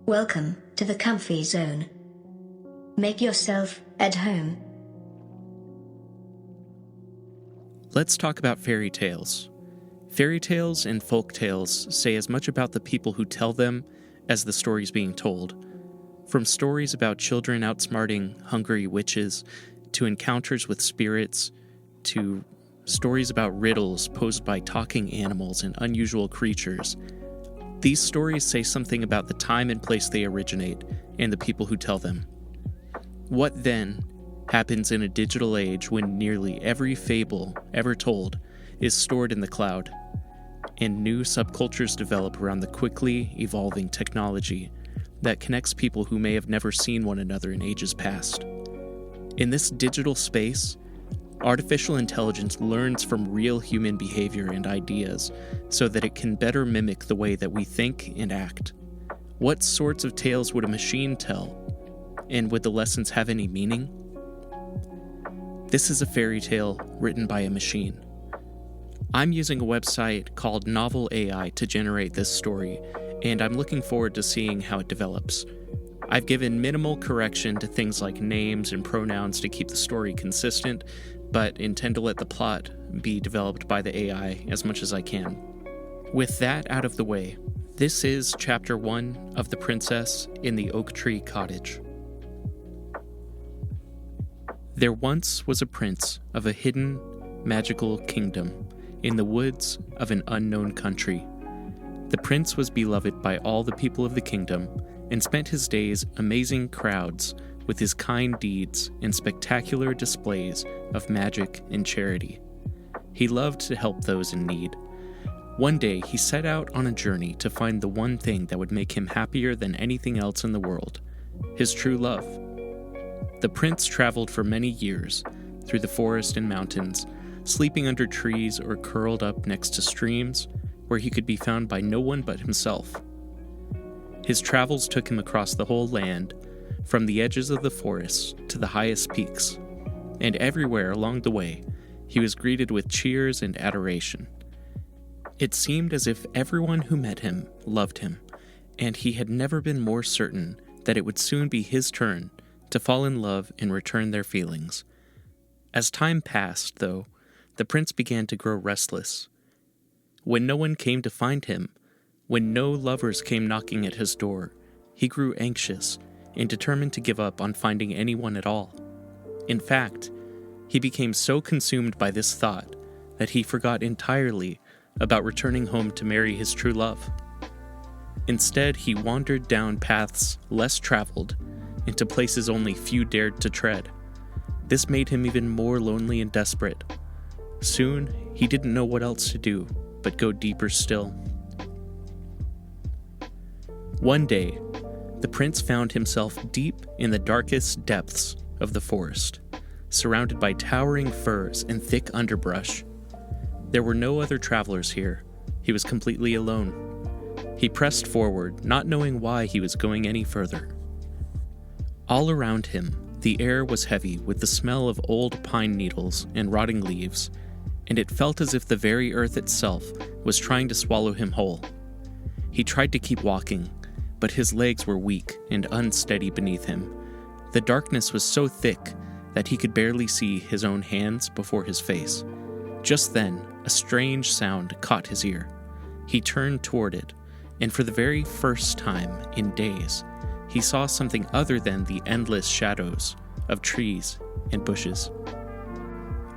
Welcome to the comfy zone. Make yourself at home. Let's talk about fairy tales. Fairy tales and folk tales say as much about the people who tell them as the stories being told. From stories about children outsmarting hungry witches, to encounters with spirits, to stories about riddles posed by talking animals and unusual creatures. These stories say something about the time and place they originate and the people who tell them. What then happens in a digital age when nearly every fable ever told is stored in the cloud, and new subcultures develop around the quickly evolving technology that connects people who may have never seen one another in ages past? In this digital space, artificial intelligence learns from real human behavior and ideas so that it can better mimic the way that we think and act. What sorts of tales would a machine tell? And would the lessons have any meaning? This is a fairy tale written by a machine. I'm using a website called NovelAI to generate this story, and I'm looking forward to seeing how it develops. I've given minimal correction to things like names and pronouns to keep the story consistent, but intend to let the plot be developed by the AI as much as I can. With that out of the way, this is Chapter 1 of The Princess in the Oak Tree Cottage. There once was a prince of a hidden, magical kingdom in the woods of an unknown country. The prince was beloved by all the people of the kingdom and spent his days amazing crowds with his kind deeds and spectacular displays of magic and charity. He loved to help those in need. One day, he set out on a journey to find the one thing that would make him happier than anything else in the world: his true love. The prince traveled for many years through the forest and mountains, sleeping under trees or curled up next to streams where he could be found by no one but himself. His travels took him across the whole land, from the edges of the forest to the highest peaks, and everywhere along the way, he was greeted with cheers and adoration. It seemed as if everyone who met him loved him, and he had never been more certain that it would soon be his turn to fall in love and return their feelings. As time passed, though, the prince began to grow restless. When no one came to find him, when no lovers came knocking at his door, he grew anxious and determined to give up on finding anyone at all. In fact, he became so consumed by this thought that he forgot entirely about returning home to marry his true love. Instead, he wandered down paths less traveled into places only few dared to tread. This made him even more lonely and desperate. Soon, he didn't know what else to do but go deeper still. One day, the prince found himself deep in the darkest depths of the forest, surrounded by towering firs and thick underbrush. There were no other travelers here. He was completely alone. He pressed forward, not knowing why he was going any further. All around him, the air was heavy with the smell of old pine needles and rotting leaves, and it felt as if the very earth itself was trying to swallow him whole. He tried to keep walking, but his legs were weak and unsteady beneath him. The darkness was so thick that he could barely see his own hands before his face. Just then, a strange sound caught his ear. He turned toward it, and for the very first time in days, he saw something other than the endless shadows of trees and bushes.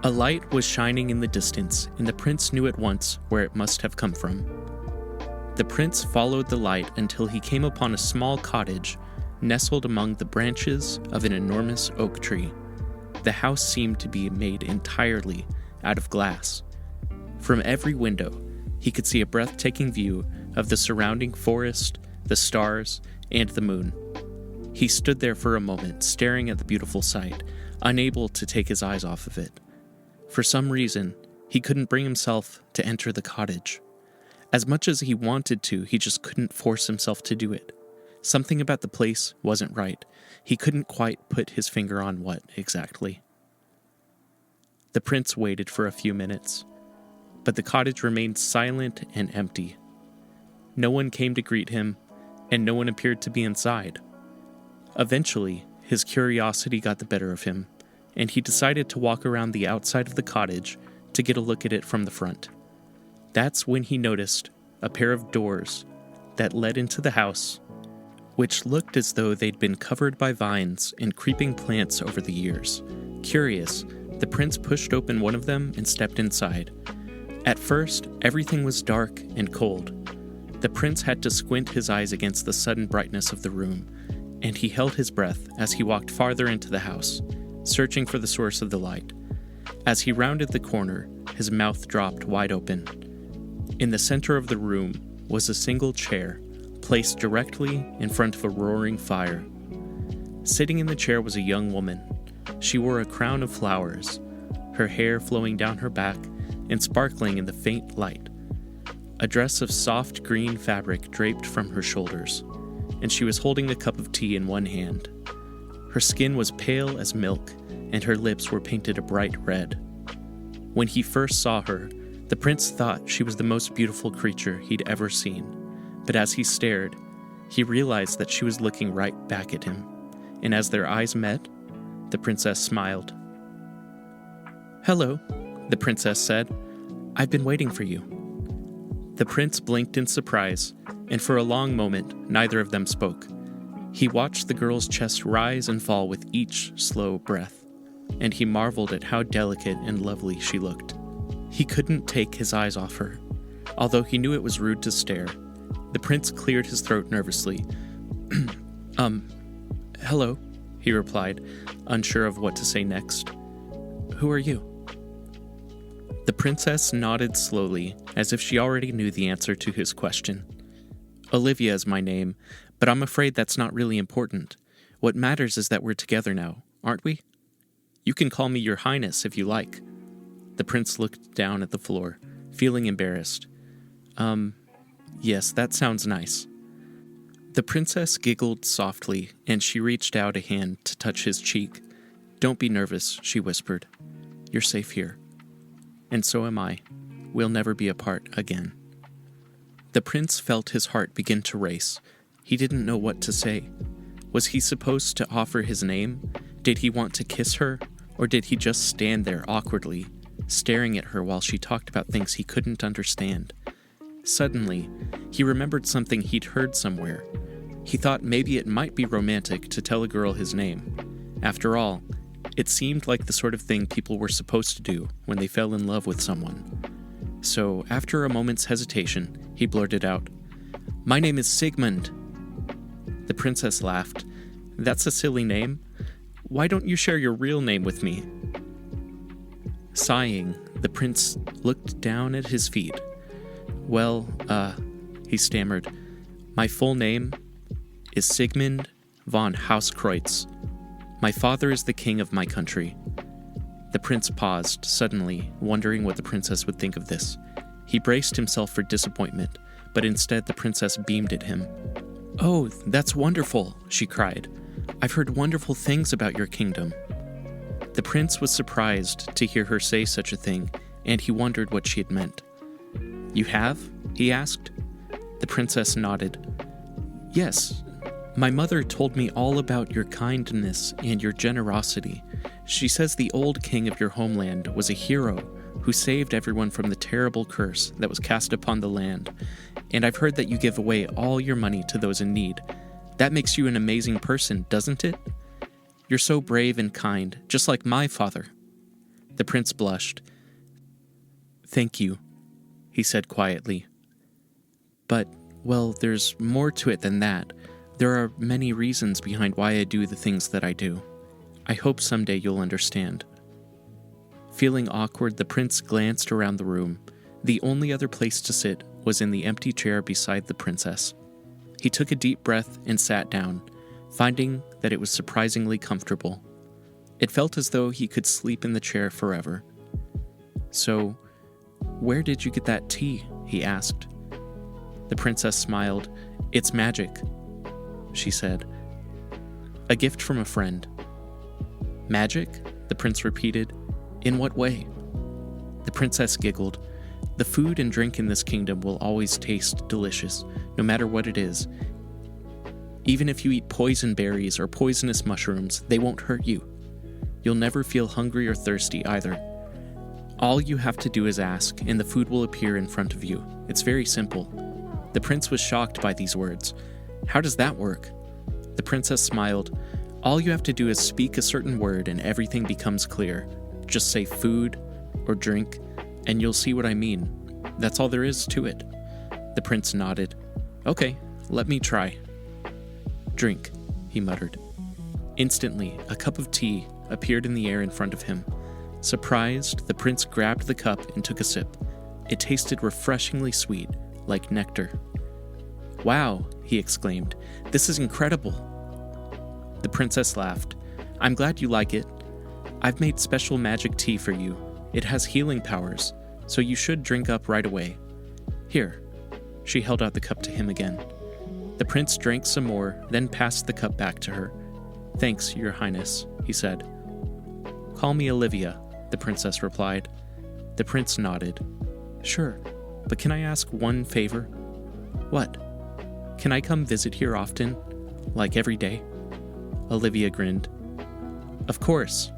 A light was shining in the distance, and the prince knew at once where it must have come from. The prince followed the light until he came upon a small cottage nestled among the branches of an enormous oak tree. The house seemed to be made entirely out of glass. From every window, he could see a breathtaking view of the surrounding forest, the stars, and the moon. He stood there for a moment, staring at the beautiful sight, unable to take his eyes off of it. For some reason, he couldn't bring himself to enter the cottage. As much as he wanted to, he just couldn't force himself to do it. Something about the place wasn't right. He couldn't quite put his finger on what exactly. The prince waited for a few minutes, but the cottage remained silent and empty. No one came to greet him, and no one appeared to be inside. Eventually, his curiosity got the better of him, and he decided to walk around the outside of the cottage to get a look at it from the front. That's when he noticed a pair of doors that led into the house, which looked as though they'd been covered by vines and creeping plants over the years. Curious, the prince pushed open one of them and stepped inside. At first, everything was dark and cold. The prince had to squint his eyes against the sudden brightness of the room, and he held his breath as he walked farther into the house, searching for the source of the light. As he rounded the corner, his mouth dropped wide open. In the center of the room was a single chair, placed directly in front of a roaring fire. Sitting in the chair was a young woman. She wore a crown of flowers, her hair flowing down her back and sparkling in the faint light. A dress of soft green fabric draped from her shoulders, and she was holding a cup of tea in one hand. Her skin was pale as milk, and her lips were painted a bright red. When he first saw her, the prince thought she was the most beautiful creature he'd ever seen, but as he stared, he realized that she was looking right back at him, and as their eyes met, the princess smiled. "Hello," the princess said. "I've been waiting for you." The prince blinked in surprise, and for a long moment, neither of them spoke. He watched the girl's chest rise and fall with each slow breath, and he marveled at how delicate and lovely she looked. He couldn't take his eyes off her, although he knew it was rude to stare. The prince cleared his throat nervously. Hello, he replied, unsure of what to say next. "Who are you?" The princess nodded slowly, as if she already knew the answer to his question. "Olivia is my name, but I'm afraid that's not really important. What matters is that we're together now, aren't we? You can call me Your Highness if you like." The prince looked down at the floor, feeling embarrassed. Yes, that sounds nice." The princess giggled softly, and she reached out a hand to touch his cheek. "Don't be nervous," she whispered. "You're safe here. And so am I. We'll never be apart again." The prince felt his heart begin to race. He didn't know what to say. Was he supposed to offer his name? Did he want to kiss her? Or did he just stand there awkwardly, staring at her while she talked about things he couldn't understand? Suddenly, he remembered something he'd heard somewhere. He thought maybe it might be romantic to tell a girl his name. After all, it seemed like the sort of thing people were supposed to do when they fell in love with someone. So, after a moment's hesitation, he blurted out, "My name is Sigmund." The princess laughed. "That's a silly name. Why don't you share your real name with me?" Sighing, the prince looked down at his feet. "Well, he stammered. "My full name is Sigmund von Hauskreutz. My father is the king of my country." The prince paused, suddenly, wondering what the princess would think of this. He braced himself for disappointment, but instead the princess beamed at him. "Oh, that's wonderful," she cried. "I've heard wonderful things about your kingdom." The prince was surprised to hear her say such a thing, and he wondered what she had meant. "You have?" he asked. The princess nodded. "Yes. My mother told me all about your kindness and your generosity. She says the old king of your homeland was a hero who saved everyone from the terrible curse that was cast upon the land. And I've heard that you give away all your money to those in need. That makes you an amazing person, doesn't it? You're so brave and kind, just like my father." The prince blushed. "Thank you," he said quietly. "But, well, there's more to it than that. There are many reasons behind why I do the things that I do. I hope someday you'll understand." Feeling awkward, the prince glanced around the room. The only other place to sit was in the empty chair beside the princess. He took a deep breath and sat down, finding that it was surprisingly comfortable. It felt as though he could sleep in the chair forever. "So, where did you get that tea?" he asked. The princess smiled. "It's magic," she said. "A gift from a friend." "Magic?" the prince repeated. "In what way?" The princess giggled. "The food and drink in this kingdom will always taste delicious, no matter what it is. Even if you eat poison berries or poisonous mushrooms, they won't hurt you. You'll never feel hungry or thirsty either. All you have to do is ask, and the food will appear in front of you. It's very simple. The prince was shocked by these words. How does that work? The princess smiled. All you have to do is speak a certain word and everything becomes clear. Just say food or drink, and you'll see what I mean. That's all there is to it. The prince nodded. Okay, let me try. Drink, he muttered. Instantly, a cup of tea appeared in the air in front of him. Surprised, the prince grabbed the cup and took a sip. It tasted refreshingly sweet, like nectar. Wow, he exclaimed. This is incredible. The princess laughed. I'm glad you like it. I've made special magic tea for you. It has healing powers, so you should drink up right away. Here. She held out the cup to him again. The prince drank some more, then passed the cup back to her. Thanks, Your Highness, he said. Call me Olivia, the princess replied. The prince nodded. Sure, but can I ask one favor? What? Can I come visit here often? Like every day? Olivia grinned. Of course,